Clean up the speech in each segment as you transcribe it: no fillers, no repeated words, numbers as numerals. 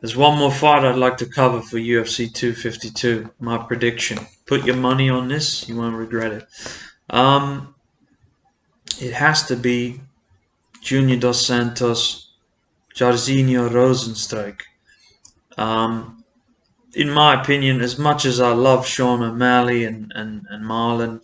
There's one more fight I'd like to cover for UFC 252. My prediction. Put your money on this. You won't regret it. It has to be Junior Dos Santos, Jairzinho Rozenstruik. In my opinion, as much as I love Sean O'Malley and Marlon,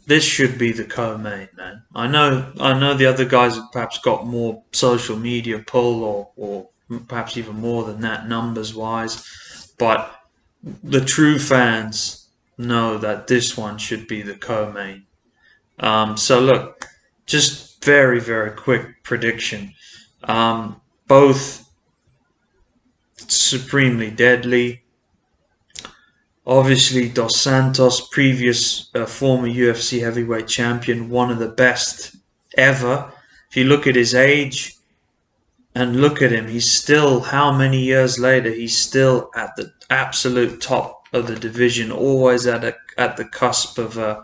this should be the co-main, man. I know the other guys have perhaps got more social media pull or perhaps even more than that numbers wise, but the true fans know that this one should be the co-main. So look, just very, very quick prediction. Both supremely deadly. Obviously, Dos Santos, previous former UFC heavyweight champion, one of the best ever. If you look at his age and look at him, he's still, how many years later, he's still at the absolute top of the division, always at the cusp of a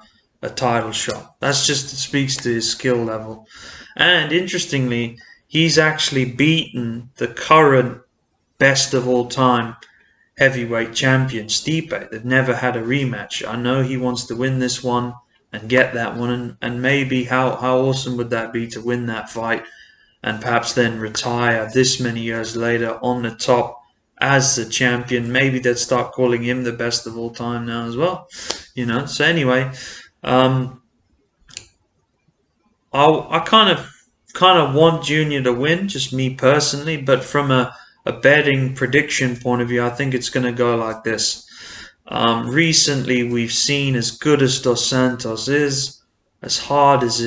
title shot. That's just speaks to his skill level. And interestingly, he's actually beaten the current best of all time heavyweight champion Stipe. They've never had a rematch. I know he wants to win this one and get that one, and maybe how awesome would that be to win that fight and perhaps then retire this many years later on the top as the champion. Maybe they'd start calling him the best of all time now as well. So anyway, I kind of want Junior to win, just me personally, but from a betting prediction point of view, I think it's going to go like this. Recently, we've seen as good as Dos Santos is, as hard as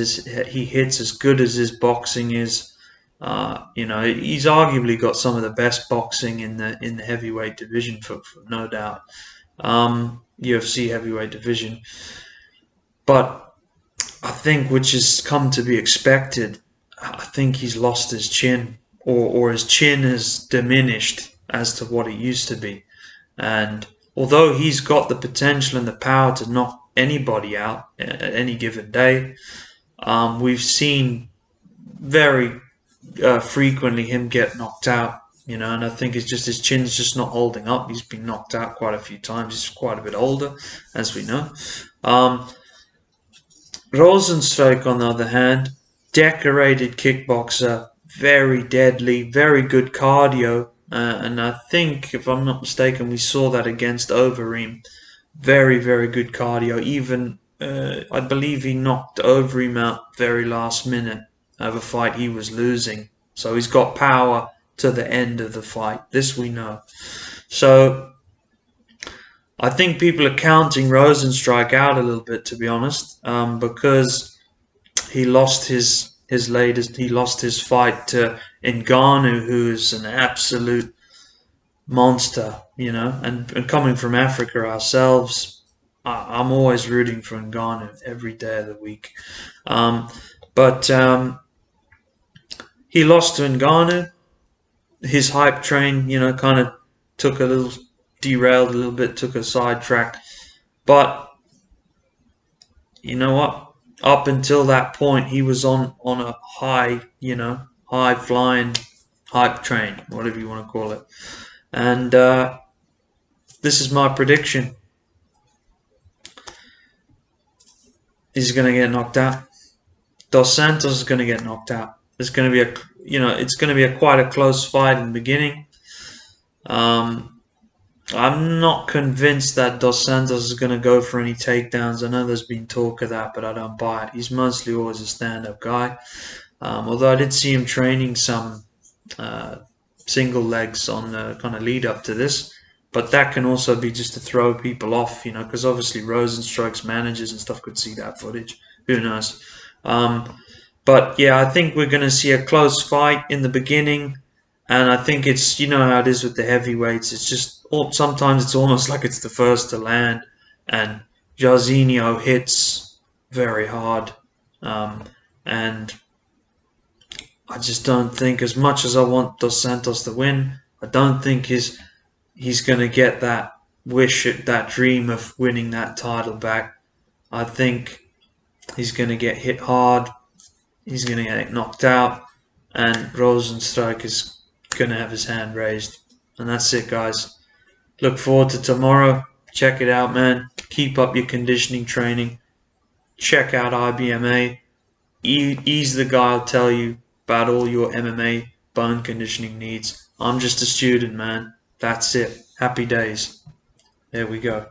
he hits, as good as his boxing is. He's arguably got some of the best boxing in the heavyweight division, for no doubt. UFC heavyweight division. But I think, which has come to be expected, I think he's lost his chin. Or his chin has diminished as to what it used to be. And although he's got the potential and the power to knock anybody out at any given day, we've seen very frequently him get knocked out, and I think it's just his chin's just not holding up. He's been knocked out quite a few times. He's quite a bit older, as we know. Rozenstruik, on the other hand, decorated kickboxer, very deadly, very good cardio, and I think, if I'm not mistaken, we saw that against Overeem. Very, very good cardio. Even, I believe he knocked Overeem out very last minute of a fight he was losing. So he's got power to the end of the fight. This we know. So I think people are counting Rozenstruik out a little bit, to be honest, because he lost his fight to Ngannou, who's an absolute monster, and coming from Africa ourselves, I'm always rooting for Ngannou every day of the week. But he lost to Ngannou. His hype train, kind of derailed a little bit, took a sidetrack. But you know what? Up until that point, he was on a high flying hype train, whatever you want to call it. And this is my prediction. He's going to get knocked out. Dos Santos is going to get knocked out. It's going to be it's going to be quite a close fight in the beginning. I'm not convinced that Dos Santos is going to go for any takedowns. I know there's been talk of that, but I don't buy it. He's mostly always a stand-up guy. Although I did see him training some single legs on the kind of lead up to this. But that can also be just to throw people off, because obviously Rozenstruik's managers and stuff could see that footage. Who knows? But yeah, I think we're going to see a close fight in the beginning. And I think it's, how it is with the heavyweights. It's just, sometimes it's almost like it's the first to land. And Jairzinho hits very hard. And I just don't think, as much as I want Dos Santos to win, I don't think he's going to get that wish, that dream of winning that title back. I think he's going to get hit hard. He's going to get knocked out. And Rozenstruik is going to have his hand raised. And that's it, guys. Look forward to tomorrow. Check it out, man. Keep up your conditioning training. Check out IBMA. He's the guy I'll tell you about all your MMA bone conditioning needs. I'm just a student, man. That's it. Happy days. There we go.